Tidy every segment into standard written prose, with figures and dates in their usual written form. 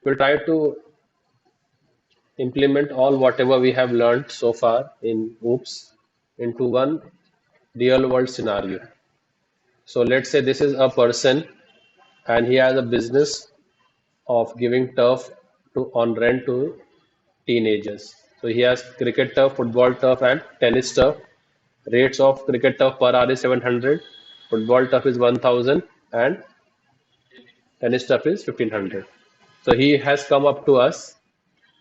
we'll try to implement all whatever we have learned so far in OOPS into one real world scenario. So let's say this is a person and he has a business of giving turf on rent to teenagers. So he has cricket turf, football turf, and tennis turf. Rates of cricket turf per hour is 700, football turf is 1000, and tennis turf is 1500. So he has come up to us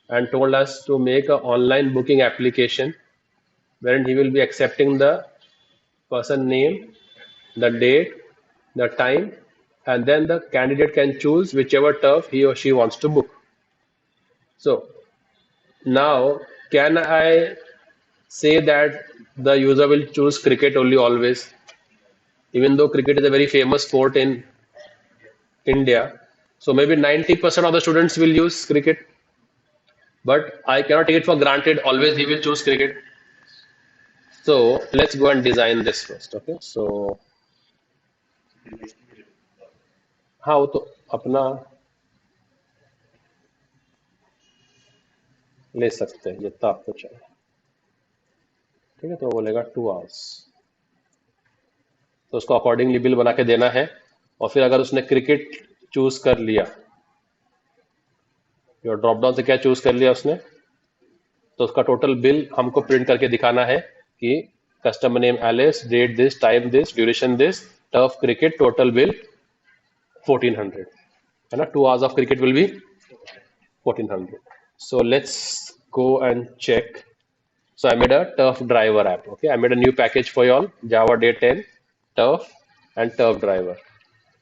and told us to make an online booking application wherein he will be accepting the person name, the date, the time, and then the candidate can choose whichever turf he or she wants to book. So now, can I say that the user will choose cricket only always, even though cricket is a very famous sport in India? So maybe 90% of the students will use cricket, but I cannot take it for granted always he will choose cricket. So let's go and design this first. Okay, so हाँ वो तो अपना ले सकते हैं जितना आपको चाहिए. ठीक है, तो वो बोलेगा 2 hours. तो उसको अकॉर्डिंगली बिल बना के देना है. और फिर अगर उसने क्रिकेट चूज कर लिया, ड्रॉप डाउन से क्या चूज कर लिया उसने, तो उसका टोटल बिल हमको प्रिंट करके दिखाना है कि customer name Alice, date this, time this, duration this, turf cricket, total bill 1400 है ना. 2 hours of cricket will be 1400. So let's go and check. So I made a turf driver app. Okay, I made a new package for you all, Java Day 10, turf and turf driver.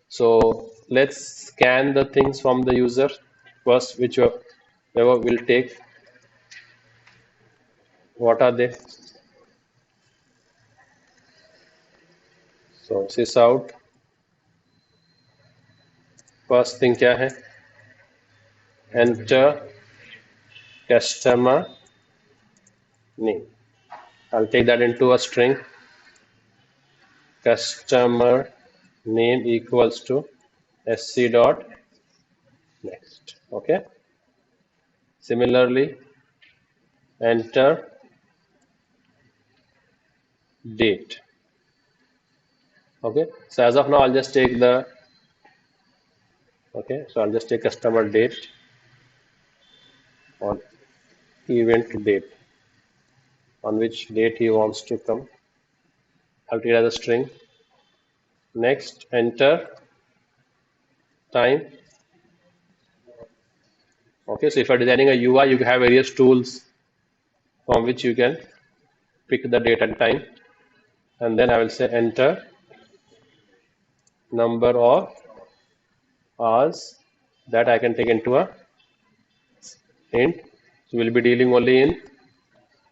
So let's scan the things from the user first, whichever will take. What are they? So sys out. First thing क्या है? Enter customer name. I'll take that into a string. Customer name equals to sc dot next. Okay. Similarly, enter date. Okay. So as of now, I'll just take the. Okay. So I'll just take customer date on event date, on which date he wants to come. I'll take it as a string. Next, enter time. Okay, so if you're designing a UI, you have various tools from which you can pick the date and time. And then I will say enter number of hours that I can take into a int. So we'll be dealing only in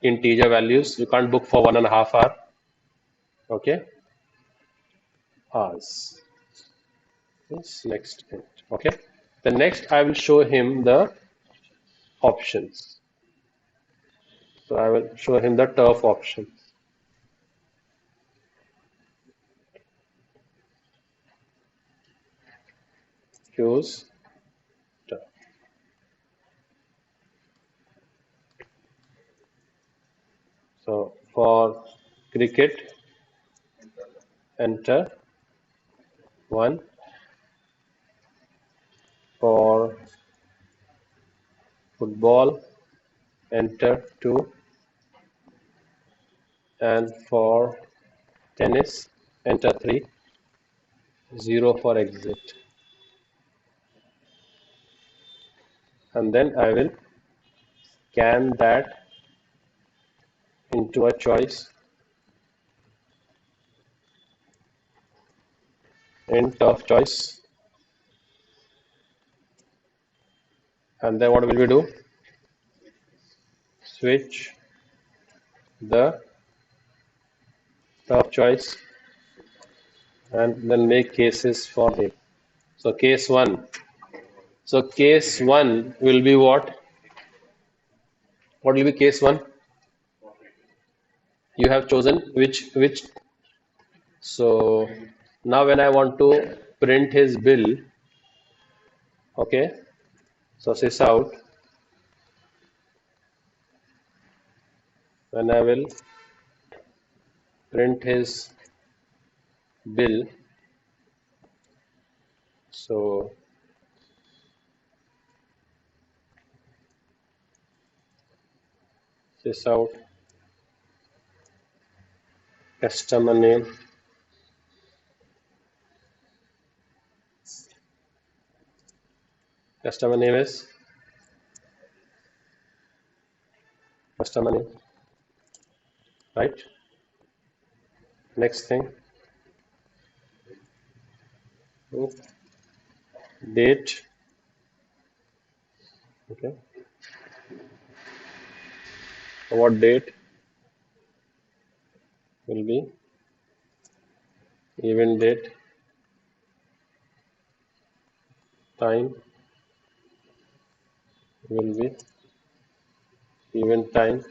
integer values. You can't book for 1.5 hours. Okay, hours. This next int. Okay, the next I will show him the options. So I will show him the turf options. Choose turf. So for cricket, enter 1. For football, enter 2. And for tennis, enter 3. 0 for exit. And then I will scan that into a choice in turf choice. And then what will we do? Switch the turf choice and then make cases for him. So case 1. So case 1 will be what? What will be case 1? You have chosen which. So now when I want to print his bill, okay, So sys out, when I will print his bill, so sys out customer name, customer name is customer name, right? Next thing, date, okay. So what date will be event date, time will be event time,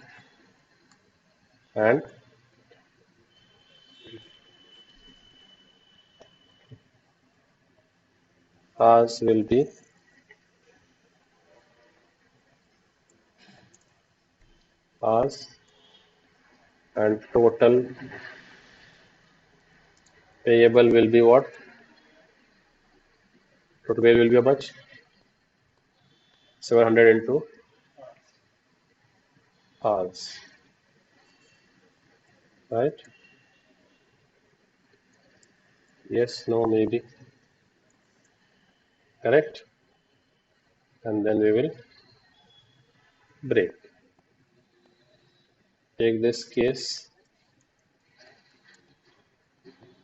and hours will be hours, and total payable will be what? Total payable will be how much? 700 into hours, right? Yes, no, maybe. Correct? And then we will break. Take this case,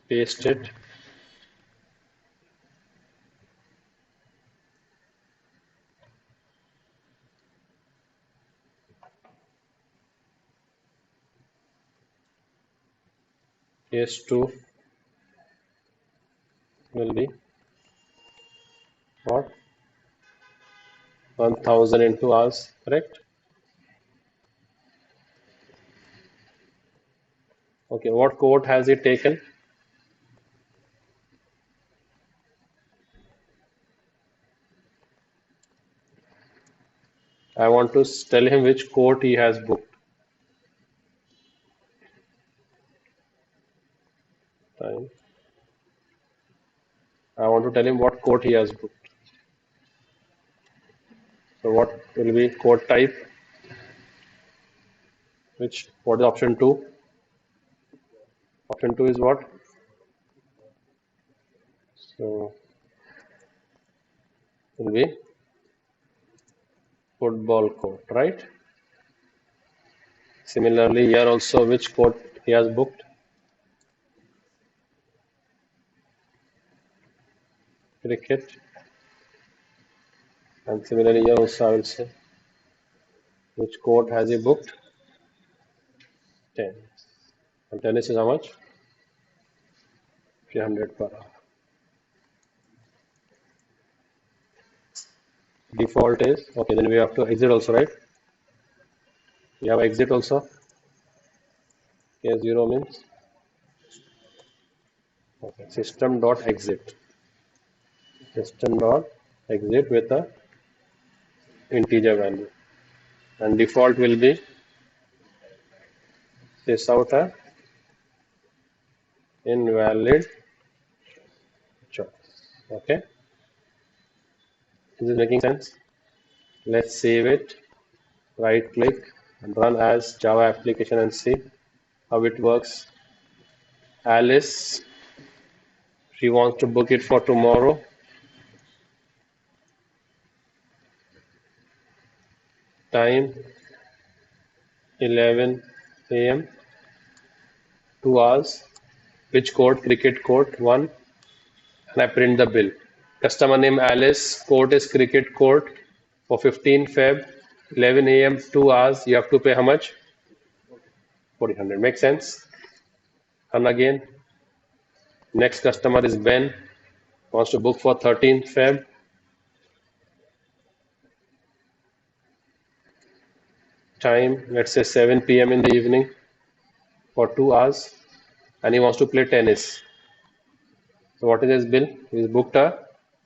paste it, case 2 will be what? 1000 into hours, correct? Okay, what quote has he taken? I want to tell him which quote he has booked. Time. I want to tell him what quote he has booked. So what will be quote type? What is option 2? Option 2 is what? So will be football court, right? Similarly, here also which court he has booked? Cricket. And similarly, here also I will say which court has he booked? Tennis. And tennis is how much? 300 per hour. Default is okay. Then we have to exit also, right? We have exit also. Case 0 means okay. System dot exit. System dot exit with a integer value, and default will be sys out a invalid choice. Okay, is this making sense? Let's save it. Right click and run as Java application and see how it works. Alice, she wants to book it for tomorrow. Time 11 a.m. 2 hours. Which code? Cricket court 1. And I print the bill. Customer name Alice. Court is cricket court for 15 Feb. 11 a.m. 2 hours. You have to pay how much? 400. Make sense? And again, next customer is Ben. Wants to book for 13 Feb. Time, let's say 7 p.m. in the evening for 2 hours, and he wants to play tennis. So what is his bill? He's booked a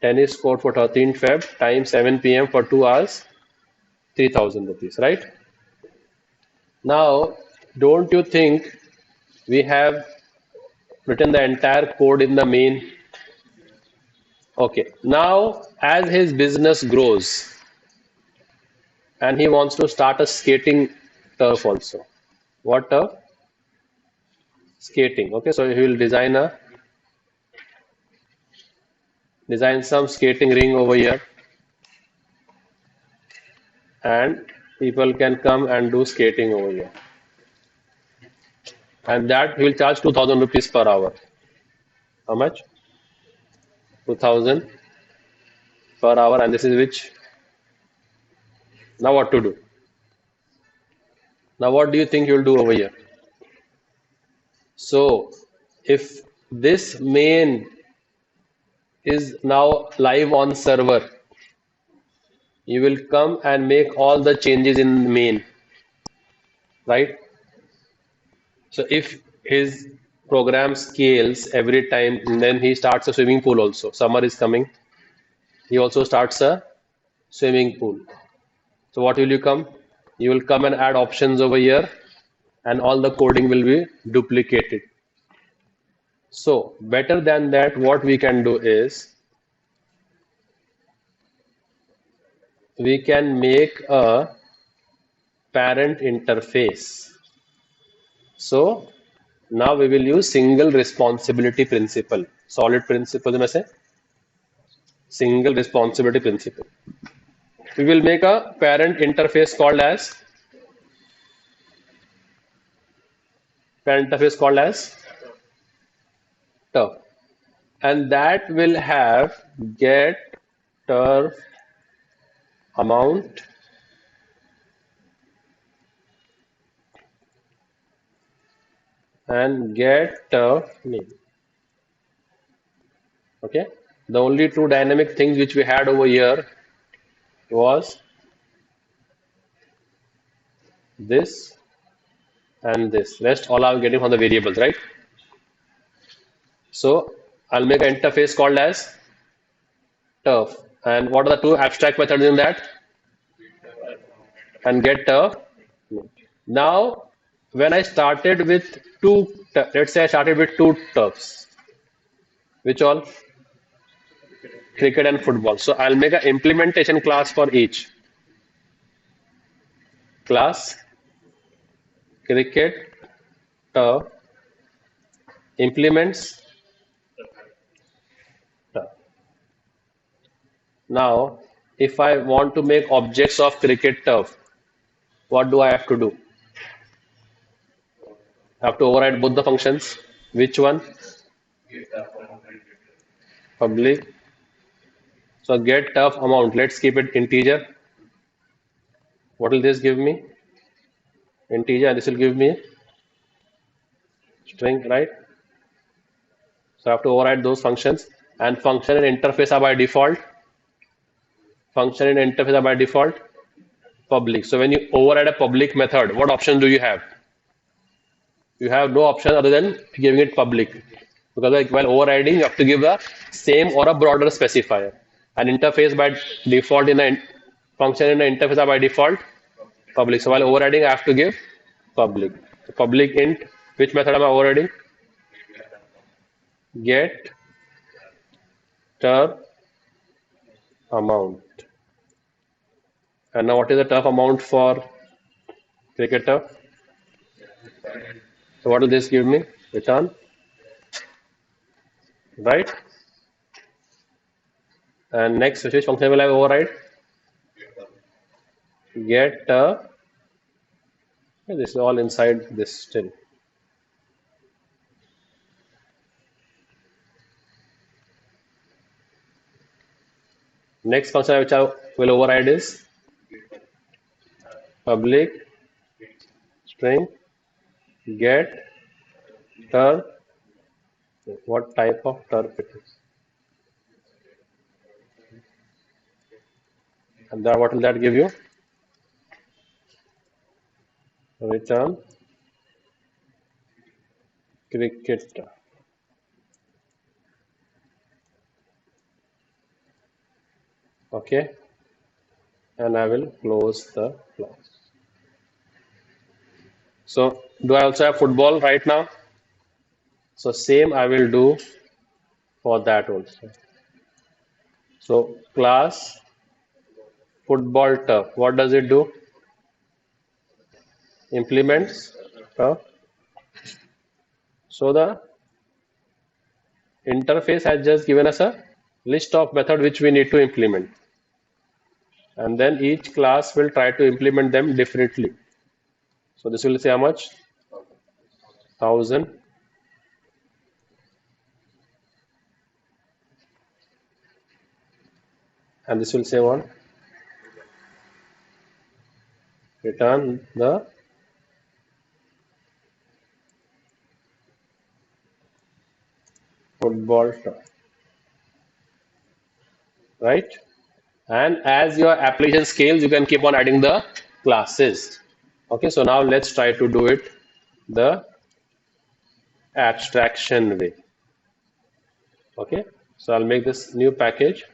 Tennis court for 13th Feb, time 7 p.m. for 2 hours, 3,000 rupees, right? Now, don't you think we have written the entire code in the main? Okay, now as his business grows and he wants to start a skating turf also. What turf? Skating. Okay, so he will design some skating ring over here, and people can come and do skating over here. And that he will charge 2,000 rupees per hour. How much? 2,000 per hour, and this is which. Now what to do? Now what do you think you'll do over here? So if this main is now live on server, you will come and make all the changes in main, right? So if his program scales every time, then he starts a swimming pool also. Summer is coming, he also starts a swimming pool. So what will you come? You will come and add options over here, and all the coding will be duplicated. So better than that, what we can do is we can make a parent interface. So now we will use single responsibility principle. Solid principle में से single responsibility principle. We will make a parent interface called as turf, and that will have get turf amount and get turf name. Okay, the only two dynamic things which we had over here was this and this. Rest all I'm getting from the variables, right? So I'll make an interface called as turf. And what are the two abstract methods in that? And get turf. Now, when I started with let's say I started with two turfs, which all? Cricket and football. So I'll make an implementation class for each. Class cricket turf implements turf. Now, if I want to make objects of cricket turf, what do I have to do? I have to override both the functions. Which one? Public. So get turf amount. Let's keep it integer. What will this give me? Integer, and this will give me string, right? So I have to override those functions. And function and interface are by default. Function and interface are by default public. So when you override a public method, what option do you have? You have no option other than giving it public. Because like while overriding, you have to give a same or a broader specifier. An interface by default in a function in an interface are by default public. So while overriding, I have to give public. So public int. Which method am I overriding? Get turf amount. And now what is the turf amount for cricket turf? So what will this give me? Return. Right? And next, which function will I override? Get this is all inside this still. Next function which I will override is public string get turf. What type of turf it is? And that what will that give you? Return cricket turf. Okay, and I will close the class. So do I also have football right now? So same I will do for that also. So class football turf. What does it do? Implements turf. So the interface has just given us a list of method which we need to implement. And then each class will try to implement them differently. So this will say how much? 1000. And this will say what? Return the football turf. Right? And as your application scales, you can keep on adding the classes. Okay, so now let's try to do it the abstraction way. Okay, so I'll make this new package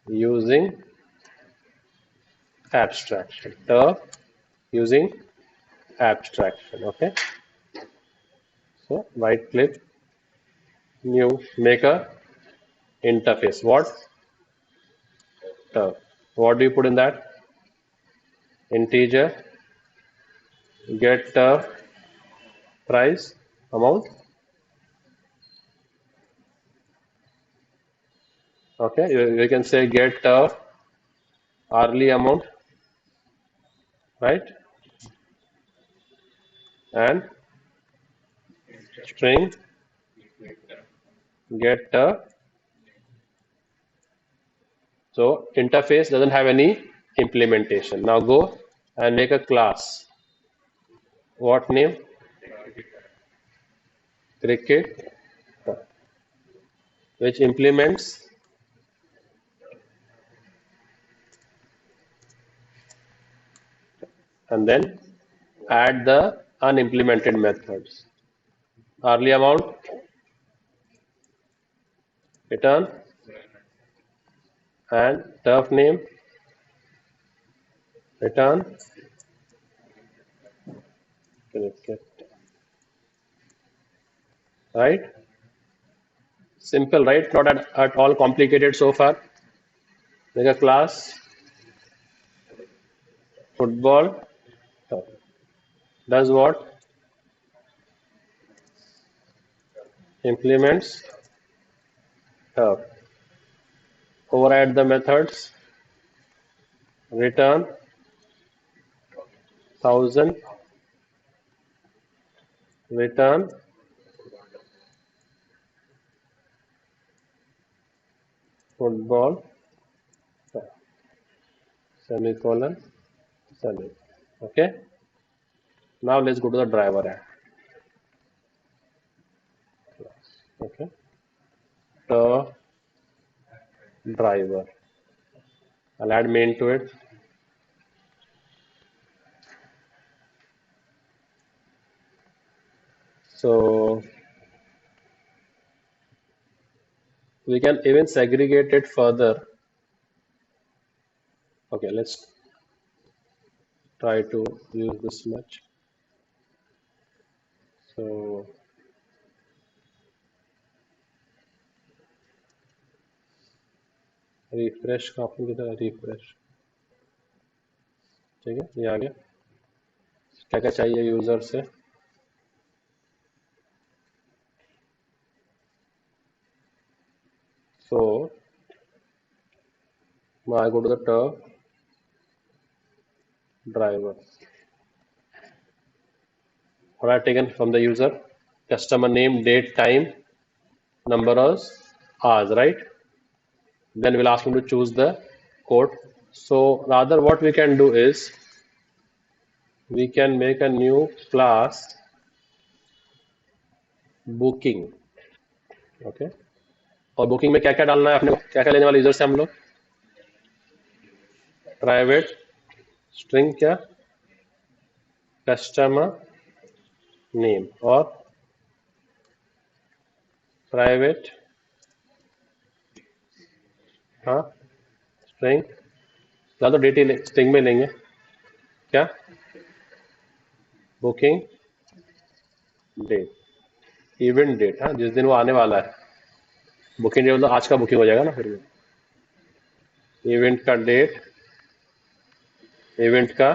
using abstraction. Using abstraction. Okay, so right click, new, make a interface. What? Turf. What do you put in that? Integer, get price, amount. Okay, you can say get hourly amount, right? And string get so interface doesn't have any implementation. Now go and make a class. What name? Cricket, which implements and then add the unimplemented methods. Hourly amount, return, and turf name, return, cricket. Right? Simple, right? Not at all complicated so far. Make a class, football, does what? Implements turf. Override the methods, return 1000, return football, semicolon, semi. Okay. Now let's go to the driver app. Okay. The driver. I'll add main to it. So we can even segregate it further. Okay, let's try to use this much. So refresh का आपने किधर refresh ठीक है ये आ गया क्या क्या चाहिए यूजर से so now I go to the turf driver what I taken from the user customer name date time number of hours right then we'll ask him to choose the code so rather what we can do is we can make a new class booking okay और booking में क्या क्या डालना है अपने को क्या क्या लेने वाले यूजर से हम लोग प्राइवेट स्ट्रिंग क्या कस्टमर नेम और प्राइवेट हाँ स्ट्रिंग या तो डेट ही स्ट्रिंग में लेंगे क्या, बुकिंग डेट, इवेंट डेट, हाँ जिस दिन वो आने वाला है, बुकिंग डेट मतलब आज का बुकिंग हो जाएगा ना फिर, इवेंट का डेट, इवेंट का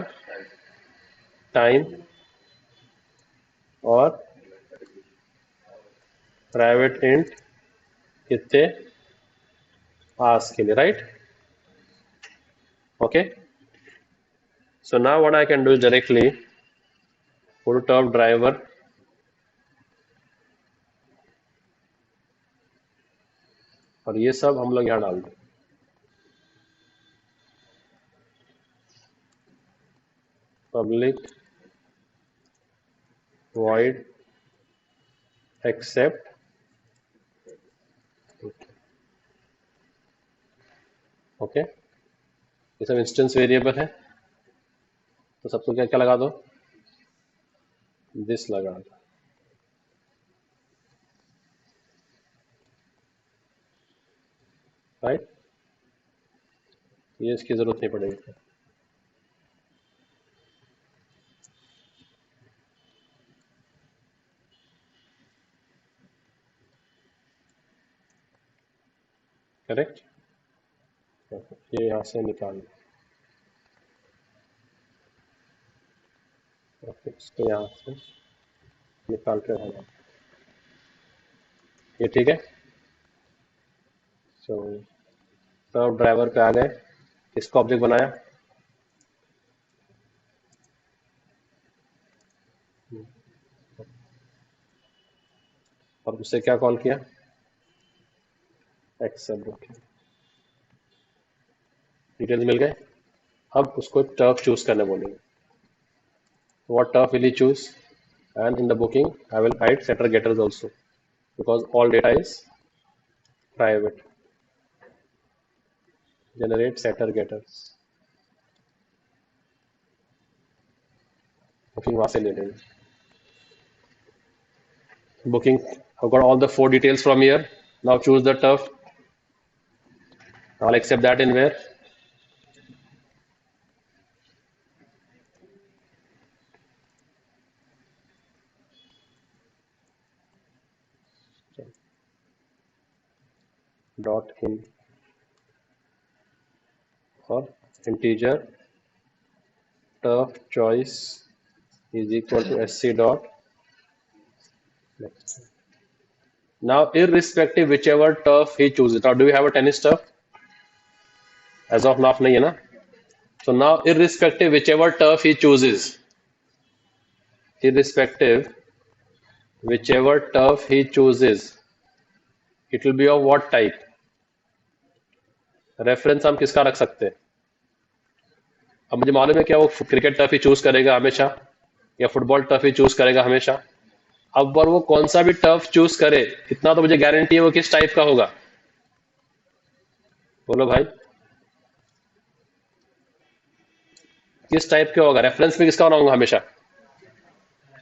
टाइम और प्राइवेट इंट कितने आवर्स के लिए, right. Okay, so now what I can do is directly go to top driver, और ये सब हम लोग यहाँ डाल दें, पब्लिक void एक्सेप्ट, ओके ये सब इंस्टेंस वेरिएबल है, तो सबको क्या क्या लगा दो, दिस लगा दो, राइट. ये इसकी जरूरत नहीं पड़ेगी. करेक्ट, ये यहाँ से निकाल दो, इसको यहाँ से निकाल कर हटा, ये ठीक है. सो सब ड्राइवर पे आ गए, इसको ऑब्जेक्ट बनाया, और उससे क्या कॉल किया, एक्सेप्ट, ओके डिटेल्स मिल गए. अब उसको टर्फ चूज करने बोलेंगे, what turf will he choose, and in the booking I will hide setter getters also because all data is private. Generate setter getters, booking वहां से ले लेंगे, booking I've got all the 4 details from here. Now choose the turf, I'll accept that in where, dot in or integer turf choice is equal to sc dot next. Now irrespective whichever turf he chooses, now do we have a tennis turf, as of now nahi hai na, so now irrespective whichever turf he chooses, irrespective whichever turf he chooses, it will be of what type, reference हम किसका रख सकते हैं. अब मुझे मालूम है क्या वो क्रिकेट टर्फ ही चूज करेगा हमेशा या फुटबॉल टर्फ ही चूज करेगा हमेशा. अब और वो कौन सा भी टर्फ चूज करे, इतना तो मुझे गारंटी है वो किस टाइप का होगा, बोलो भाई किस टाइप का होगा, रेफरेंस में किसका होगा हमेशा,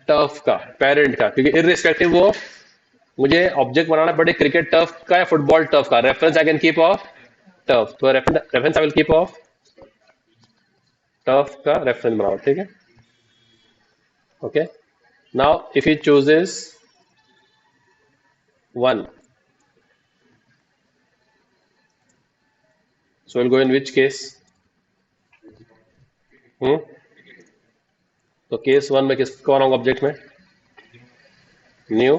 टर्फ का, पेरेंट का, क्योंकि इररिस्पेक्टिव वो मुझे ऑब्जेक्ट बनाना पड़े क्रिकेट टर्फ का या फुटबॉल टर्फ का, reference I can keep of turf, तो reference I will keep of turf का रेफरेंस बनाओ, ठीक है. Okay, now if he chooses 1, so we'll go in which case, तो केस 1 में किसको बनाऊंगा ऑब्जेक्ट में, न्यू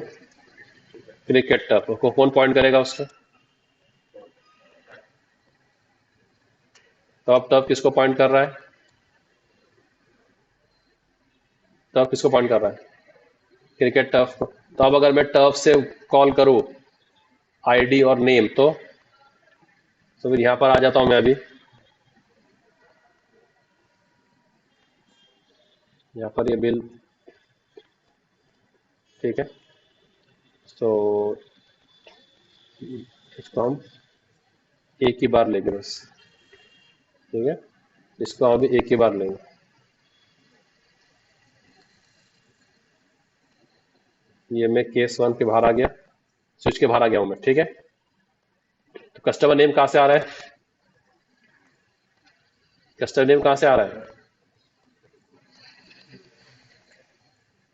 क्रिकेट टर्फ, को कौन पॉइंट करेगा उसका, तो अब टर्फ किसको पॉइंट कर रहा है, टर्फ किसको पॉइंट कर रहा है, क्रिकेट टर्फ को. तो अब अगर मैं टर्फ से कॉल करूं आईडी और नेम, तो फिर यहां पर आ जाता हूं मैं अभी, यहाँ पर ये बिल, ठीक है. तो इसको हम एक ही बार लेंगे बस, ठीक है, इसको हम अभी एक ही बार लेंगे, ये मैं केस 1 के बाहर आ गया, स्विच के बाहर आ गया हूं मैं, ठीक है. तो कस्टमर नेम कहां से आ रहा है, कस्टमर नेम कहाँ से आ रहा है?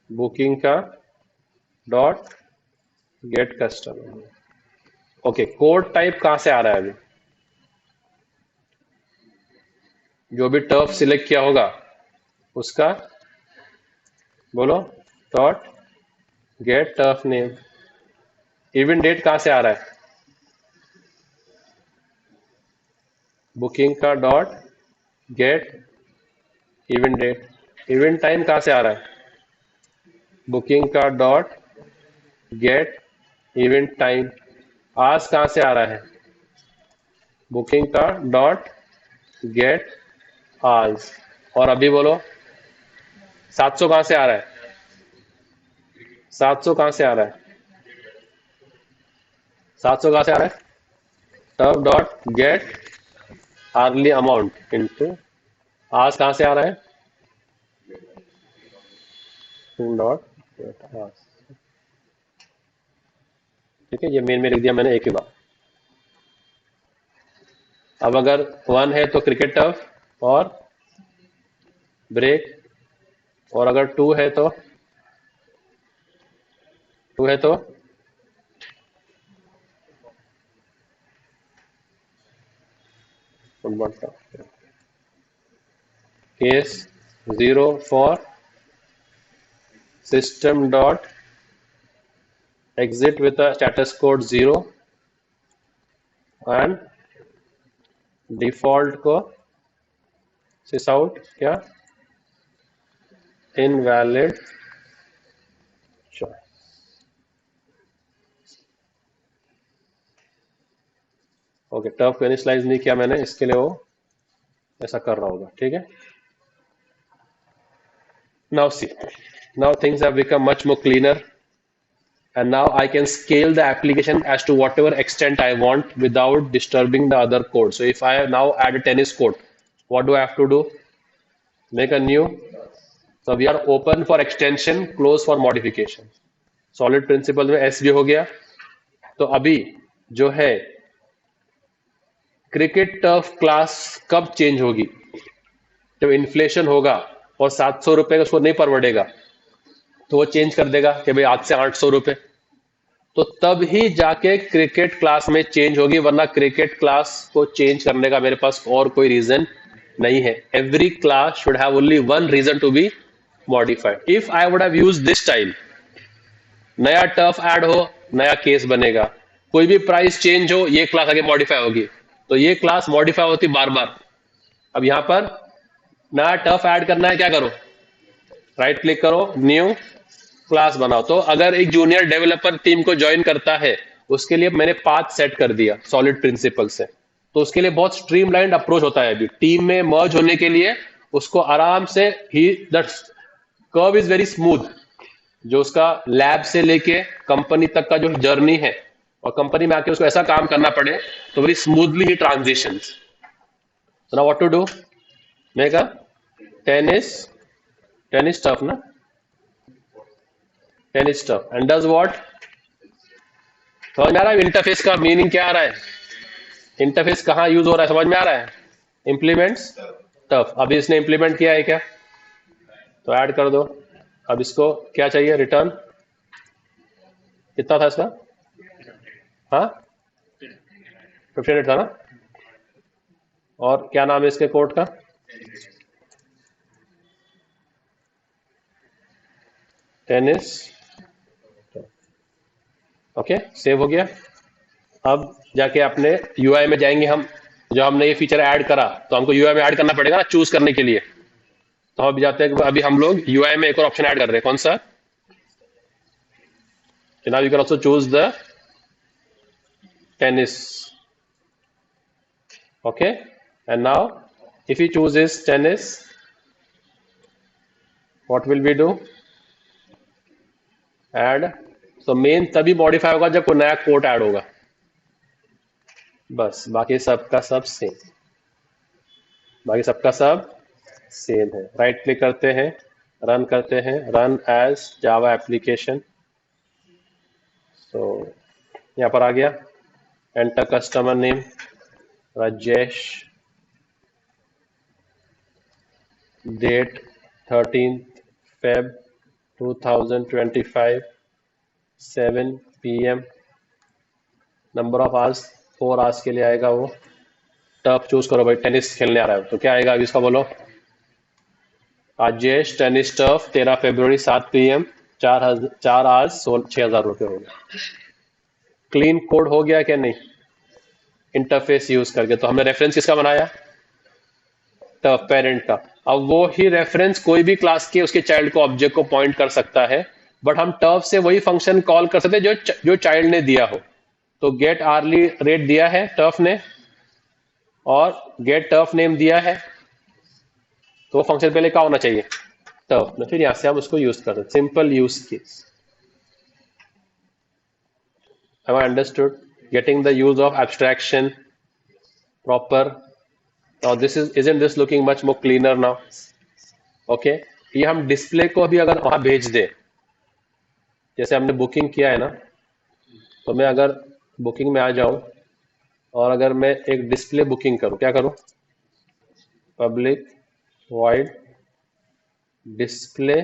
बुकिंग का dot gate customer. Okay, code type कहाँ से आ रहा है? अभी जो भी टर्फ सिलेक्ट किया होगा उसका बोलो dot get turf name. Event date कहाँ से आ रहा है? बुकिंग का dot get event date. Event time कहाँ से आ रहा है? बुकिंग का डॉट गेट इवेंट टाइम। आज कहाँ से आ रहा है? बुकिंग का डॉट गेट आज। और अभी बोलो 700 कहाँ से आ रहा है? 700 कहाँ से आ रहा है? 700 कहाँ से आ रहा है? Term dot get early amount into आज कहाँ से आ रहा है? डॉट गेट आज। ठीक है, ये मेन में लिख दिया मैंने एक ही बार। अब अगर 1 है तो क्रिकेट टर्फ और ब्रेक, और अगर 2 है तो 2 है तो football turf. Case 0 for system dot exit with a status code 0 and default को sys out क्या invalid choice। ओके, टर्फ को इनिशियलाइज नहीं किया मैंने, इसके लिए वो ऐसा कर रहा होगा। ठीक है, now see, now things have become much more cleaner and now I can scale the application as to whatever extent I want without disturbing the other code. So if I now add a tennis court, what do I have to do? Make a new. So we are open for extension, close for modification. Solid principle में S भी हो गया। तो अभी जो है cricket turf class कब change होगी? जब इन्फ्लेशन होगा और 700 रुपए उसको नहीं परवड़ेगा तो वो चेंज कर देगा कि भाई आज से 800 रुपए। तो तब ही जाके क्रिकेट क्लास में चेंज होगी, वरना क्रिकेट क्लास को चेंज करने का मेरे पास और कोई रीजन नहीं है। Every class should have only one reason to be modified. If I would have used this time, नया टर्फ ऐड हो नया केस बनेगा, कोई भी प्राइस चेंज हो ये क्लास आगे मॉडिफाई होगी, तो ये क्लास मॉडिफाई होती बार बार। अब यहां पर नया टर्फ ऐड करना है, क्या करो? राइट क्लिक करो, न्यू क्लास बनाओ। तो अगर एक जूनियर डेवलपर टीम को ज्वाइन करता है, उसके लिए मैंने पाथ सेट कर दिया सॉलिड प्रिंसिपल से। तो उसके लिए बहुत स्ट्रीमलाइंड अप्रोच होता है। अभी टीम में मर्ज होने के लिए उसको आराम से ही that curve is very smooth. जो उसका लैब से लेके कंपनी तक का जो जर्नी है, और कंपनी में आके उसको ऐसा काम करना पड़े, तो very smoothly he transition. So now what to do? Make a tennis stuff ना, tennis stuff and does what? समझ में आ रहा है इंटरफेस का मीनिंग क्या आ रहा है? इंटरफेस कहाँ यूज हो रहा है समझ में आ रहा है? Implements tough. अभी इसने इंप्लीमेंट किया है क्या? तो ऐड कर दो। अब इसको क्या चाहिए? रिटर्न कितना था इसका? हाँ 58 था ना। और क्या नाम है इसके कोड का? टेनिस। ओके, सेव हो गया। अब जाके अपने यूआई में जाएंगे हम। जो हमने ये फीचर ऐड करा तो हमको यूआई में ऐड करना पड़ेगा ना चूज करने के लिए। तो अभी जाते हैं, अभी हम लोग यूआई में एक और ऑप्शन ऐड कर रहे हैं। कौन सा? now you can also choose the tennis. Okay, and now if he chooses tennis, what will we do? Add. So main तभी मॉडिफाई होगा जब कोई नया कोड ऐड होगा, बस। बाकी सबका सब सेम, बाकी सबका सब सेम है। राइट क्लिक करते हैं, रन करते हैं, रन एज जावा एप्लीकेशन। तो यहाँ पर आ गया, enter customer name Rajesh, date 13 Feb 2025 7 PM, number of hours 4 hours के लिए आएगा वो। टर्फ चूज करो भाई, टेनिस खेलने आ रहा है तो क्या आएगा अभी इसका बोलो। राजेश टेनिस टर्फ 13 फरवरी 7 PM, 4 आवर्स 6,000 रुपये हो गए। क्लीन कोड हो गया क्या नहीं, इंटरफेस यूज करके। तो हमने रेफरेंस किसका बनाया, टर्फ पेरेंट का। अब वो ही रेफरेंस कोई भी क्लास के उसके चाइल्ड को ऑब्जेक्ट को पॉइंट कर सकता है, बट हम टर्फ से वही फंक्शन कॉल कर सकते हैं जो चाइल्ड ने दिया हो। तो गेट आर्ली रेट दिया है टर्फ ने, और गेट टर्फ नेम दिया है, तो वो फंक्शन पहले क्या होना चाहिए, टर्फ में। फिर यहां से हम उसको यूज करते हैं, simple use case. Have I understood? Getting the use of abstraction proper. Now isn't this looking much more cleaner now? Okay. ये हम डिस्प्ले को भी अगर वहां भेज दे, जैसे हमने बुकिंग किया है ना, तो मैं अगर बुकिंग में आ जाऊं और अगर मैं एक डिस्प्ले बुकिंग करूं, क्या करूं, पब्लिक वॉइड डिस्प्ले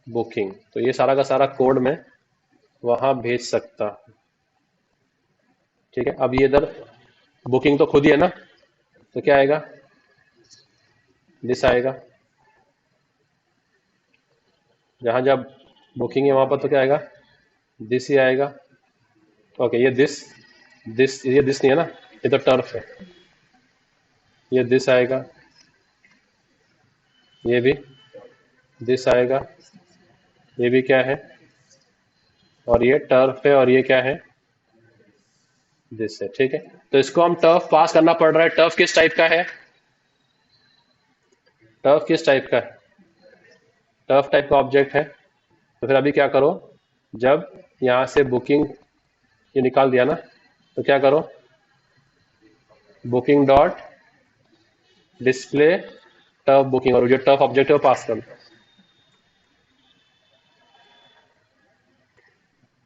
बुकिंग, तो ये सारा का सारा कोड मैं वहां भेज सकता हूं। ठीक है, अब ये इधर बुकिंग तो खुद ही है ना, तो क्या आएगा, दिस आएगा। जहां जब बुकिंग है वहां पर तो क्या आएगा, दिस ही आएगा। ओके, ये दिस नहीं है ना, ये तो टर्फ है, ये दिस आएगा, ये भी दिस आएगा, ये भी क्या है, और ये टर्फ है, और ये क्या है, दिस है। ठीक है, तो इसको हम टर्फ पास करना पड़ रहा है। टर्फ किस टाइप का है, टर्फ किस टाइप का है, टर्फ टाइप का ऑब्जेक्ट है। तो फिर अभी क्या करो, जब यहां से बुकिंग ये निकाल दिया ना, तो क्या करो, booking dot display turf booking, और जो टर्फ ऑब्जेक्ट है वो पास कर दो।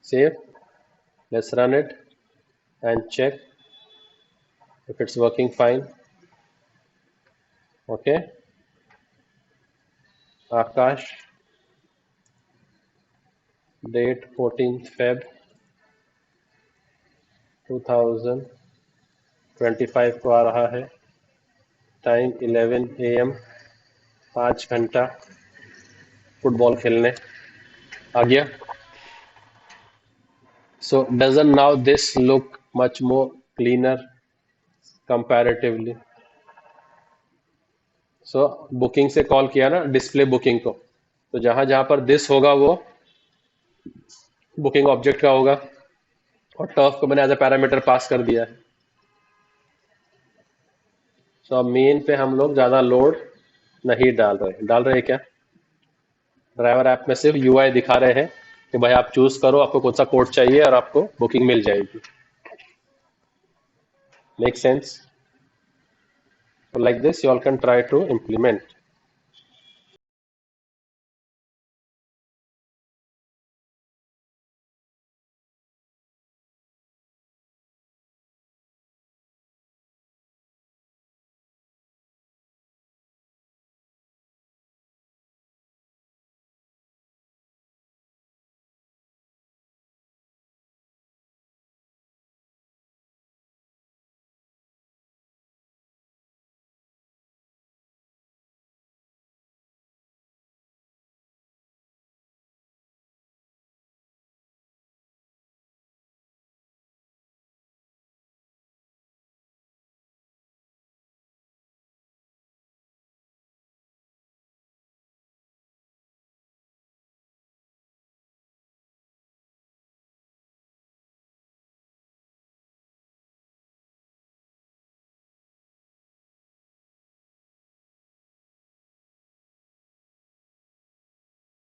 Save, let's run it and check if it's working fine. Okay, Akash, date 14 Feb 2025 को आ रहा है, टाइम 11 AM, 5 घंटा फुटबॉल खेलने आ गया। So doesn't now this look much more cleaner comparatively? So booking से कॉल किया ना डिस्प्ले बुकिंग को, तो जहां जहां पर दिस होगा वो बुकिंग ऑब्जेक्ट का होगा, और टर्फ को मैंने एज ए पैरामीटर पास कर दिया है। तो अब मेन पे हम लोग ज्यादा लोड नहीं डाल रहे क्या, ड्राइवर ऐप में सिर्फ यूआई दिखा रहे हैं कि भाई आप चूज करो आपको कौन सा कोड चाहिए और आपको बुकिंग मिल जाएगी। Make sense? Like this you all can try to implement.